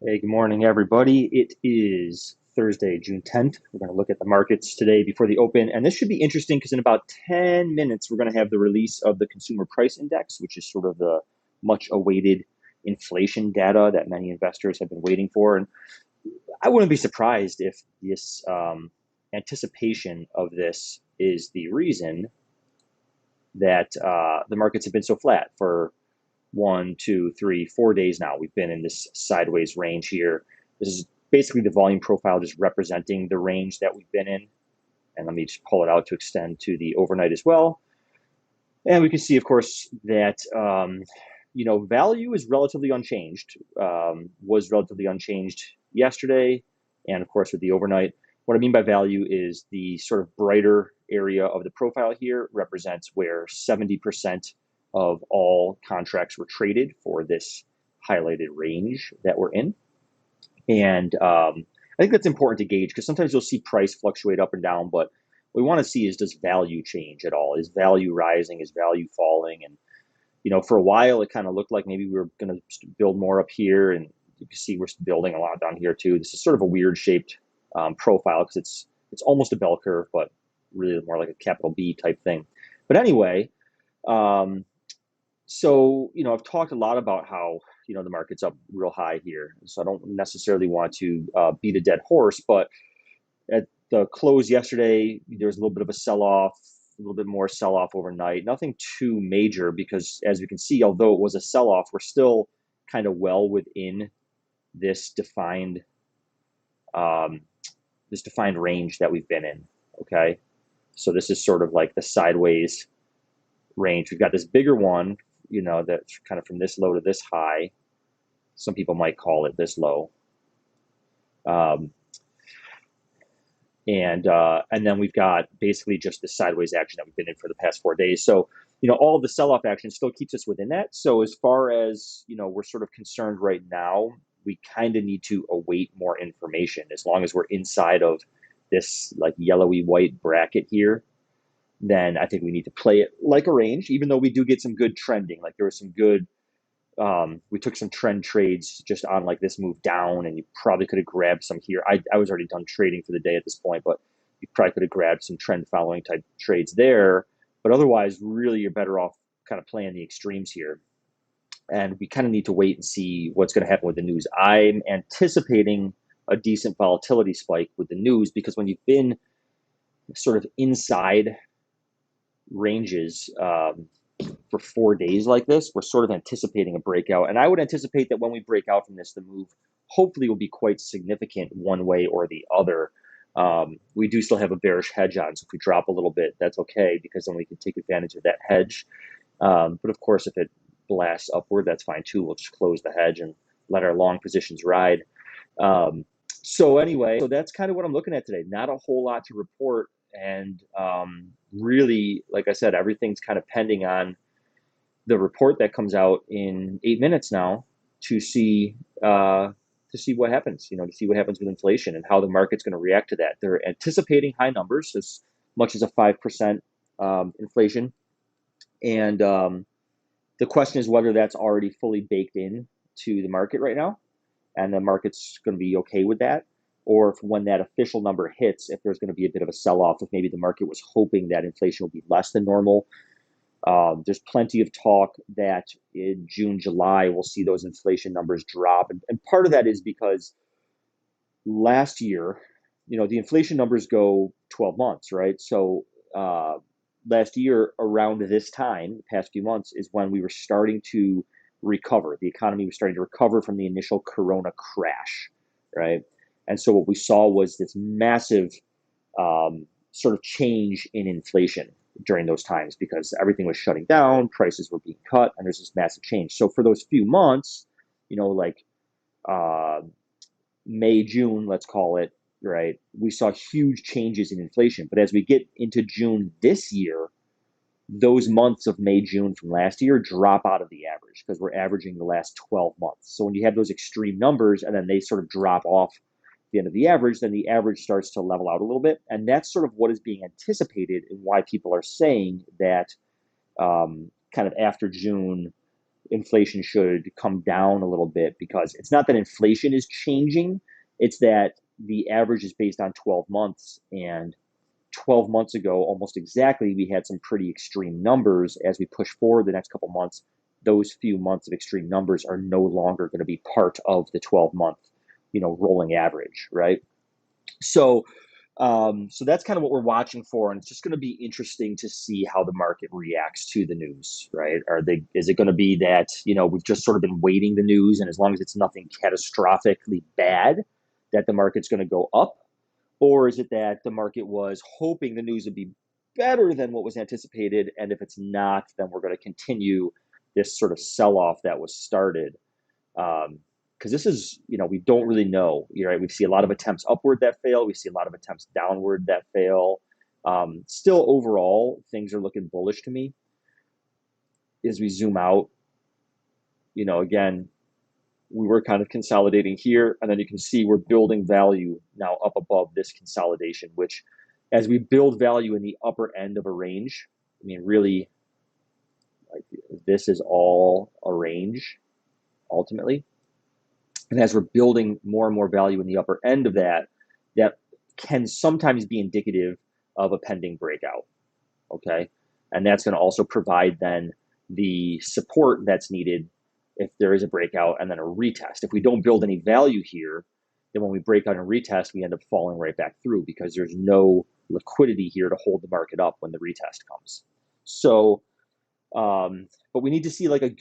Hey, good morning, everybody. It is Thursday, June 10th. We're going to look at the markets today before the open. And this should be interesting because in about 10 minutes, we're going to have the release of the Consumer Price Index, which is sort of the much awaited inflation data that many investors have been waiting for. And I wouldn't be surprised if this anticipation of this is the reason that the markets have been so flat for 1, 2, 3, 4 days now. We've been in this sideways range here. This is basically the volume profile just representing the range that we've been in. And let me just pull it out to extend to the overnight as well. And we can see, of course, that value is relatively unchanged, was relatively unchanged yesterday. And of course, with the overnight, what I mean by value is the sort of brighter area of the profile here represents where 70% of all contracts were traded for this highlighted range that we're in. And I think that's important to gauge because sometimes you'll see price fluctuate up and down, but what we want to see is, does value change at all? Is value rising? Is value falling? And for a while, it kind of looked like maybe we were going to build more up here, and you can see we're building a lot down here too. This is sort of a weird shaped profile because it's almost a bell curve, but really more like a capital B type thing. But anyway, um, so I've talked a lot about how the market's up real high here, so I don't necessarily want to beat a dead horse, but at the close yesterday, there was a little bit of a sell-off, a little bit more sell-off overnight. Nothing too major because, as we can see, although it was a sell-off, we're still kind of well within this defined um, range that we've been in. Okay, so this is sort of like the sideways range. We've got this bigger one, that's kind of from this low to this high. Some people might call it this low. Um, and then we've got basically just the sideways action that we've been in for the past 4 days. So all of the sell-off action still keeps us within that. So as far as we're sort of concerned right now, we kind of need to await more information. As long as we're inside of this like yellowy white bracket here, then I think we need to play it like a range, even though we do get some good trending. Like there was some good we took some trend trades just on like this move down, and you probably could have grabbed some here. I was already done trading for the day at this point, but you probably could have grabbed some trend following type trades there. But otherwise, really, you're better off kind of playing the extremes here. And we kind of need to wait and see what's going to happen with the news. I'm anticipating a decent volatility spike with the news because when you've been sort of inside ranges for 4 days like this, we're sort of anticipating a breakout. And I would anticipate that when we break out from this, the move hopefully will be quite significant one way or the other. We do still have a bearish hedge on, so if we drop a little bit, that's okay because then we can take advantage of that hedge. But of course, if it blasts upward, that's fine too. We'll just close the hedge and let our long positions ride. So anyway, so that's kind of what I'm looking at today. Not a whole lot to report, and really, like I said, everything's kind of pending on the report that comes out in 8 minutes now to see what happens. To see what happens with inflation and how the market's going to react to that. They're anticipating high numbers, as much as a 5% inflation, and the question is whether that's already fully baked in to the market right now, and the market's going to be okay with that, or if when that official number hits, if there's going to be a bit of a sell-off, if maybe the market was hoping that inflation will be less than normal. There's plenty of talk that in June, July, we'll see those inflation numbers drop. And part of that is because last year, the inflation numbers go 12 months, right? So last year, around this time, the past few months, is when we were starting to recover. The economy was starting to recover from the initial corona crash, right? And so what we saw was this massive sort of change in inflation during those times because everything was shutting down, prices were being cut, and there's this massive change. So for those few months, like uh, May, June, let's call it, right, we saw huge changes in inflation. But as we get into June this year, those months of May, June from last year drop out of the average because we're averaging the last 12 months. So when you have those extreme numbers and then they sort of drop off the end of the average, then the average starts to level out a little bit. And that's sort of what is being anticipated and why people are saying that kind of after June, inflation should come down a little bit, because it's not that inflation is changing, it's that the average is based on 12 months. And 12 months ago, almost exactly, we had some pretty extreme numbers. As we push forward the next couple months, those few months of extreme numbers are no longer going to be part of the 12-month, rolling average, right? So, so that's kind of what we're watching for, and it's just going to be interesting to see how the market reacts to the news, right? Is it going to be that we've just sort of been waiting the news, and as long as it's nothing catastrophically bad, that the market's going to go up, or is it that the market was hoping the news would be better than what was anticipated, and if it's not, then we're going to continue this sort of sell-off that was started? Because this is, we don't really know. Right? We see a lot of attempts upward that fail. We see a lot of attempts downward that fail. Still, overall, things are looking bullish to me. As we zoom out, again, we were kind of consolidating here, and then you can see we're building value now up above this consolidation, which, as we build value in the upper end of a range, I mean, really, like, this is all a range ultimately. And as we're building more and more value in the upper end of that, that can sometimes be indicative of a pending breakout. Okay. And that's going to also provide then the support that's needed if there is a breakout and then a retest. If we don't build any value here, then when we break out and retest, we end up falling right back through, because there's no liquidity here to hold the market up when the retest comes. So, but we need to see like a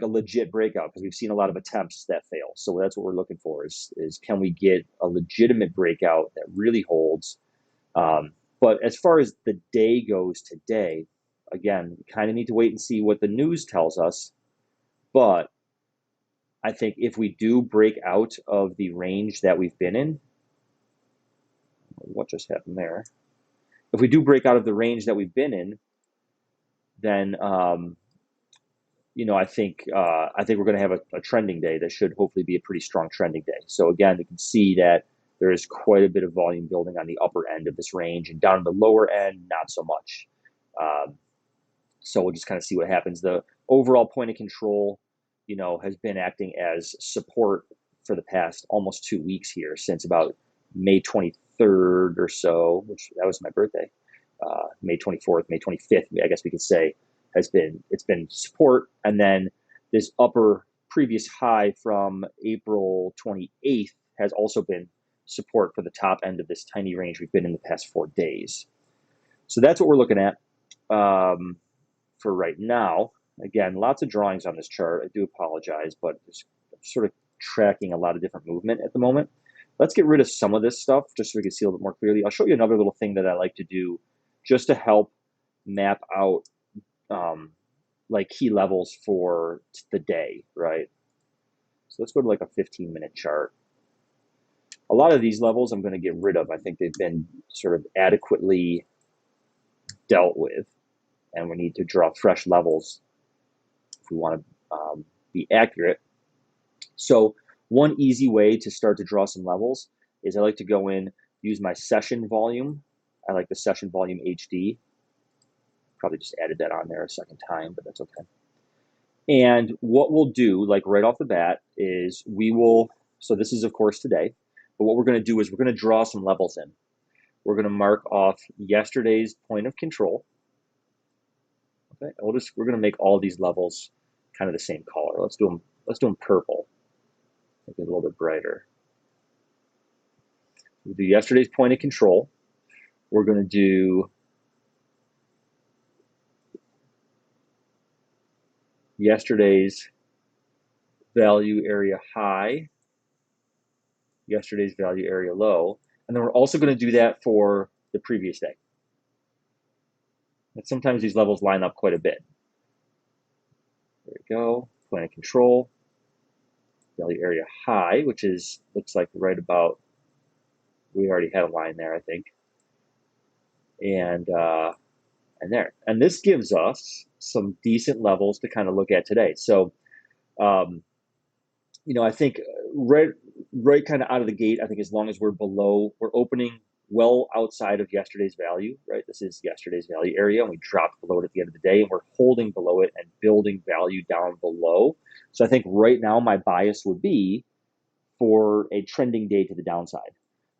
legit breakout, because we've seen a lot of attempts that fail. So that's what we're looking for, is can we get a legitimate breakout that really holds? But as far as the day goes today, again, we kind of need to wait and see what the news tells us. But I think if we do break out of the range that we've been in, what just happened there? If we do break out of the range that we've been in, then I think we're going to have a trending day that should hopefully be a pretty strong trending day. So again, you can see that there is quite a bit of volume building on the upper end of this range, and down the lower end, not so much. So we'll just kind of see what happens. The overall point of control, has been acting as support for the past almost 2 weeks here, since about May 23rd or so, which that was my birthday. May 24th, May 25th, I guess we could say, it's been support, and then this upper previous high from April 28th has also been support for the top end of this tiny range we've been in the past 4 days. So that's what we're looking at for right now. Again, lots of drawings on this chart. I do apologize, but it's sort of tracking a lot of different movement at the moment. Let's get rid of some of this stuff just so we can see a little bit more clearly. I'll show you another little thing that I like to do just to help map out like key levels for the day, right? So let's go to like a 15-minute chart. A lot of these levels I'm going to get rid of. I think they've been sort of adequately dealt with, and we need to draw fresh levels if we want to be accurate. So one easy way to start to draw some levels is I like to go in, use my session volume. I like the session volume HD. Probably just added that on there a second time, but that's okay. And what we'll do, like right off the bat, is so this is of course today, but what we're going to do is we're going to draw some levels in. We're going to mark off yesterday's point of control. Okay, we're going to make all these levels kind of the same color. Let's do them purple. Make it a little bit brighter. We'll do yesterday's point of control. We're going to do yesterday's value area high, yesterday's value area low, and then we're also going to do that for the previous day. And sometimes these levels line up quite a bit. There we go, point of control, value area high, which looks like right about, we already had a line there, I think, and there. And this gives us some decent levels to kind of look at today. So, I think right kind of out of the gate, I think as long as we're opening well outside of yesterday's value, right? This is yesterday's value area, and we dropped below it at the end of the day, and we're holding below it and building value down below. So I think right now my bias would be for a trending day to the downside.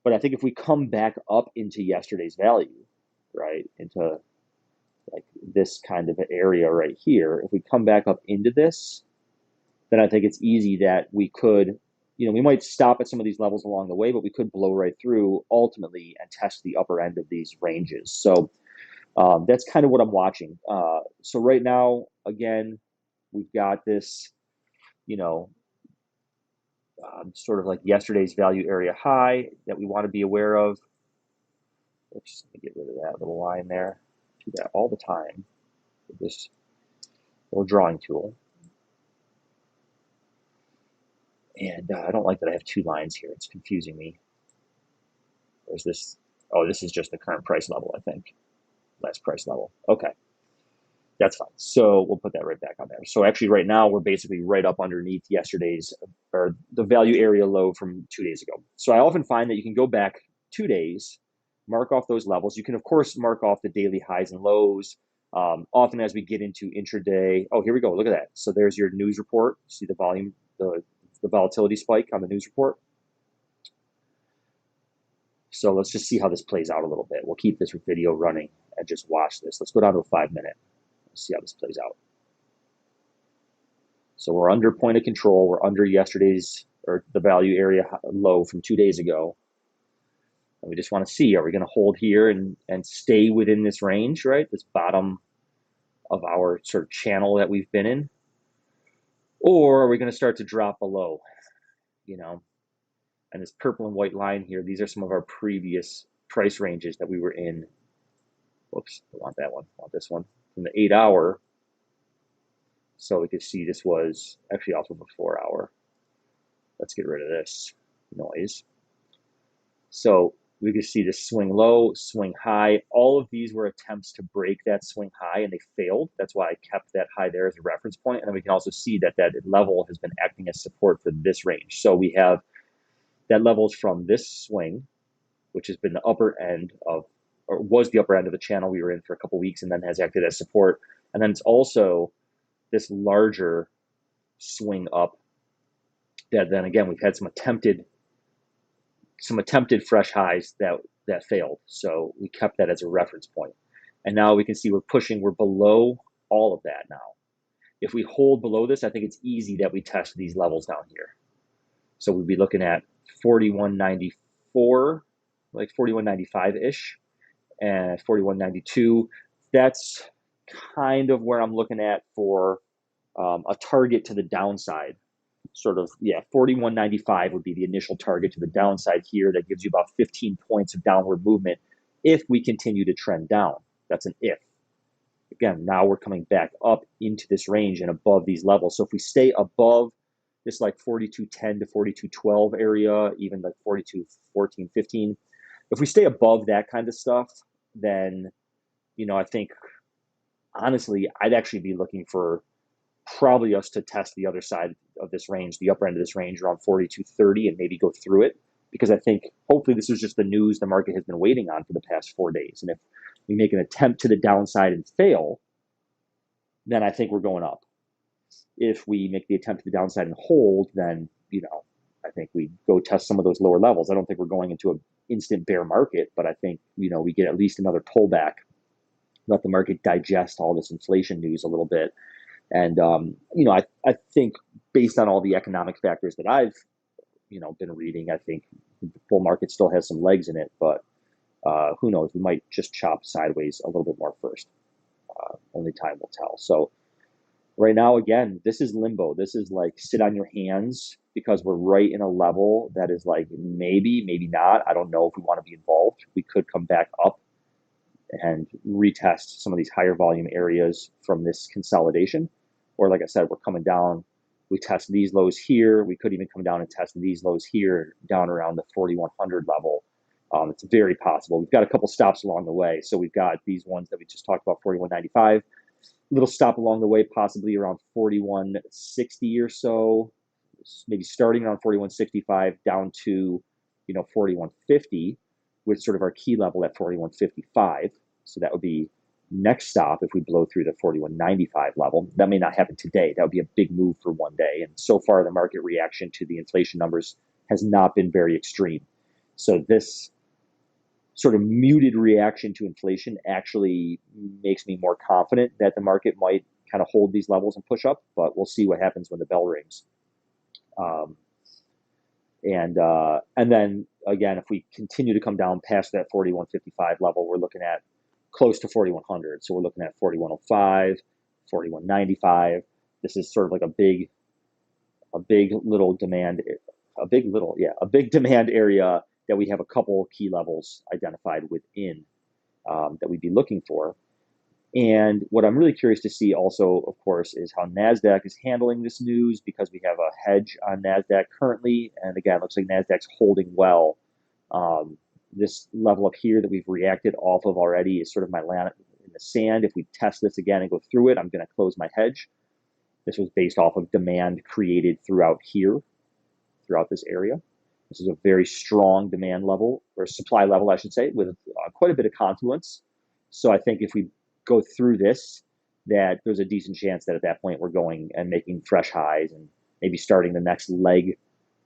But I think if we come back up into yesterday's value, right, into like this kind of area right here, if we come back up into this, then I think it's easy that we could, we might stop at some of these levels along the way, but we could blow right through ultimately and test the upper end of these ranges. So that's kind of what I'm watching. So right now, again, we've got this, you know, sort of like yesterday's value area high that we want to be aware of. Oops, let me get rid of that little line there. Do that all the time with this little drawing tool. And I don't like that I have two lines here. It's confusing me. There's this. Oh, this is just the current price level, I think. Last price level. Okay, that's fine. So we'll put that right back on there. So actually right now we're basically right up underneath yesterday's, or the value area low from 2 days ago. So I often find that you can go back 2 days, mark off those levels. You can, of course, mark off the daily highs and lows. Often as we get into intraday, oh, here we go. Look at that. So there's your news report. See the volume, the volatility spike on the news report. So let's just see how this plays out a little bit. We'll keep this video running and just watch this. Let's go down to a 5-minute. Let's see how this plays out. So we're under point of control. We're under yesterday's, or the value area low from 2 days ago. And we just want to see, are we going to hold here and stay within this range, right? This bottom of our sort of channel that we've been in? Or are we going to start to drop below, And this purple and white line here, these are some of our previous price ranges that we were in. Whoops, I want that one, I want this one. From the 8-hour. So we could see this was actually also the 4-hour. Let's get rid of this noise. So we could see the swing low, swing high. All of these were attempts to break that swing high, and they failed. That's why I kept that high there as a reference point. And then we can also see that that level has been acting as support for this range. So we have that levels from this swing, which has been the upper end of, or was the upper end of the channel we were in for a couple weeks, and then has acted as support. And then it's also this larger swing up that then again we've had some attempted fresh highs that failed. So we kept that as a reference point. And now we can see we're below all of that now. If we hold below this, I think it's easy that we test these levels down here. So we'd be looking at 41.94, like 41.95-ish, and 41.92. That's kind of where I'm looking at for a target to the downside. Sort of, 41.95 would be the initial target to the downside here. That gives you about 15 points of downward movement if we continue to trend down. That's an if. Again, now we're coming back up into this range and above these levels. So if we stay above this like 42.10 to 42.12 area, even like 42.14, 15, if we stay above that kind of stuff, then, I think, honestly, I'd actually be looking for probably us to test the other side of this range, the upper end of this range around 42.30, and maybe go through it, because I think hopefully this is just the news the market has been waiting on for the past 4 days. And if we make an attempt to the downside and fail, then I think we're going up. If we make the attempt to the downside and hold, then, I think we go test some of those lower levels. I don't think we're going into an instant bear market, but I think, we get at least another pullback, let the market digest all this inflation news a little bit. And, I think based on all the economic factors that I've, been reading, I think the bull market still has some legs in it, but who knows? We might just chop sideways a little bit more first. Only time will tell. So right now, again, this is limbo. This is like sit on your hands, because we're right in a level that is like maybe not. I don't know if we want to be involved. We could come back up and retest some of these higher volume areas from this consolidation. Or like I said, we're coming down, we test these lows here. We could even come down and test these lows here, down around the 4,100 level. It's very possible. We've got a couple stops along the way. So we've got these ones that we just talked about, 41.95. Little stop along the way, possibly around 41.60 or so, maybe starting around 41.65 down to, 41.50. with sort of our key level at 41.55. So that would be next stop if we blow through the 41.95 level. That may not happen today. That would be a big move for one day. And so far, the market reaction to the inflation numbers has not been very extreme. So this sort of muted reaction to inflation actually makes me more confident that the market might kind of hold these levels and push up, but we'll see what happens when the bell rings. And then again, if we continue to come down past that 41.55 level, we're looking at close to 4100. So we're looking at 4105, 4195. This is sort of like a big demand area that we have a couple key levels identified within that we'd be looking for. And what I'm really curious to see also, of course, is how NASDAQ is handling this news, because we have a hedge on NASDAQ currently. And again, it looks like NASDAQ's holding well. This level up here that we've reacted off of already is sort of my land in the sand. If we test this again and go through it, I'm going to close my hedge. This was based off of demand created throughout here, throughout this area. This is a very strong demand level, or supply level, I should say, with quite a bit of confluence. So I think if we go through this, that there's a decent chance that at that point we're going and making fresh highs and maybe starting the next leg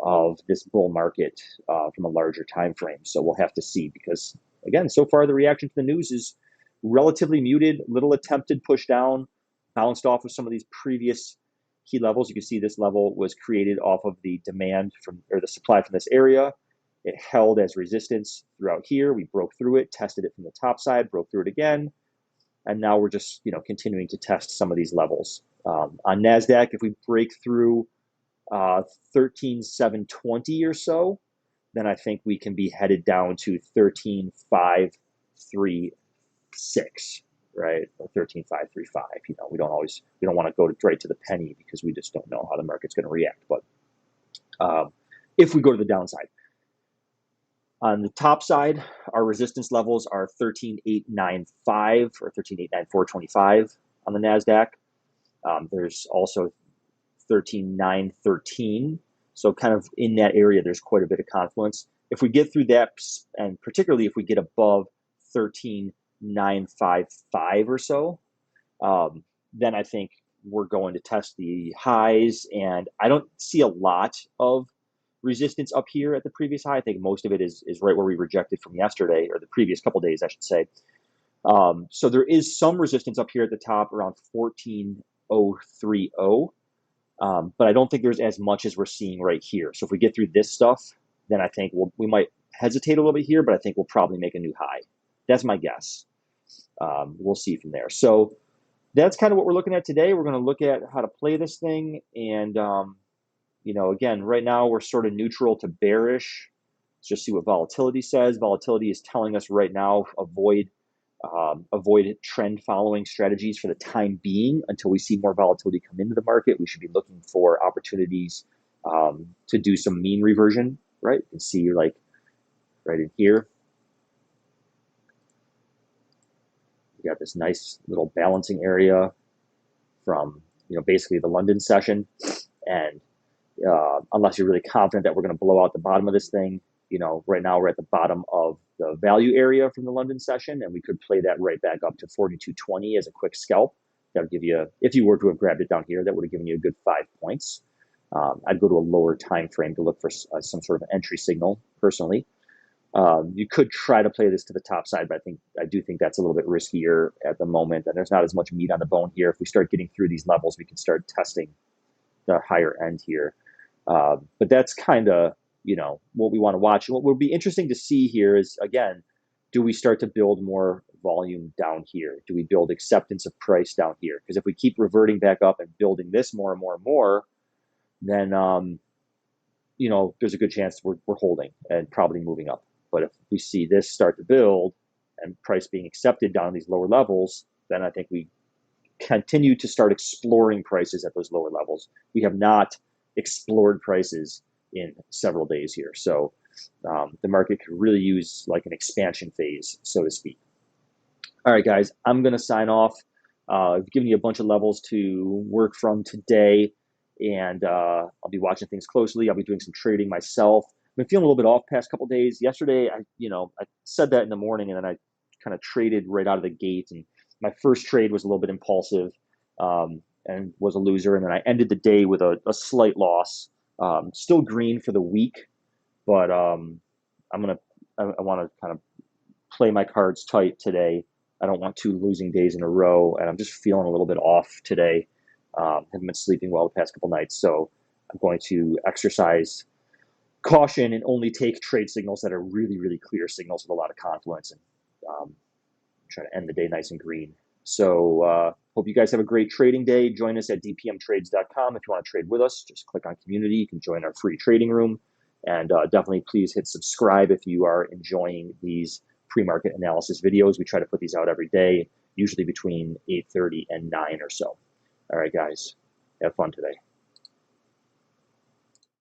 of this bull market from a larger time frame. So we'll have to see, because again, so far the reaction to the news is relatively muted, little attempted push down, bounced off of some of these previous key levels. You can see this level was created off of the demand from, or the supply from this area. It held as resistance throughout here. We broke through it, tested it from the top side, broke through it again. And now we're just, continuing to test some of these levels. On NASDAQ, if we break through 13,720 or so, then I think we can be headed down to 13,536, right? Or 13,535. We don't want to go right to the penny, because we just don't know how the market's going to react. But if we go to the downside, on the top side, our resistance levels are 13,895 or 13,894.25 on the NASDAQ. There's also 13,913. So kind of in that area, there's quite a bit of confluence. If we get through that, and particularly if we get above 13,955 or so, then I think we're going to test the highs. And I don't see a lot of resistance up here at the previous high. I think most of it is right where we rejected from yesterday, or the previous couple days, I should say. So there is some resistance up here at the top around 14,030. But I don't think there's as much as we're seeing right here. So if we get through this stuff, then I think we might hesitate a little bit here, but I think we'll probably make a new high. That's my guess. We'll see from there. So that's kind of what we're looking at today. We're going to look at how to play this thing. And, again, right now we're sort of neutral to bearish. Let's just see what volatility says. Volatility is telling us right now, avoid trend following strategies for the time being until we see more volatility come into the market. We should be looking for opportunities to do some mean reversion, right? You can see like right in here, we got this nice little balancing area from, basically the London session. And unless you're really confident that we're going to blow out the bottom of this thing, right now we're at the bottom of the value area from the London session, and we could play that right back up to 42.20 as a quick scalp. That would give you, if you were to have grabbed it down here, that would have given you a good 5 points. I'd go to a lower time frame to look for some sort of entry signal, personally. You could try to play this to the top side, but I do think that's a little bit riskier at the moment, and there's not as much meat on the bone here. If we start getting through these levels, we can start testing the higher end here. But that's kind of, what we want to watch. And what will be interesting to see here is, again, do we start to build more volume down here? Do we build acceptance of price down here? Because if we keep reverting back up and building this more and more and more, then, there's a good chance we're holding and probably moving up. But if we see this start to build and price being accepted down these lower levels, then I think we continue to start exploring prices at those lower levels. We have not explored prices in several days here. So the market could really use like an expansion phase, so to speak. All right, guys, I'm going to sign off. I've given you a bunch of levels to work from today, and I'll be watching things closely. I'll be doing some trading myself. been feeling a little bit off past couple days. Yesterday, I said that in the morning, and then I kind of traded right out of the gate, and my first trade was a little bit impulsive, and was a loser, and then I ended the day with a slight loss. Still green for the week, but I want to kind of play my cards tight today. I don't want two losing days in a row, and I'm just feeling a little bit off today. Haven't been sleeping well the past couple nights, so I'm going to exercise caution and only take trade signals that are really, really clear signals with a lot of confluence, and try to end the day nice and green. So hope you guys have a great trading day. Join us at dpmtrades.com if you want to trade with us. Just click on community. You can join our free trading room. And definitely please hit subscribe if you are enjoying these pre-market analysis videos. We try to put these out every day, usually between 8:30 and 9 or so. All right, guys, have fun today.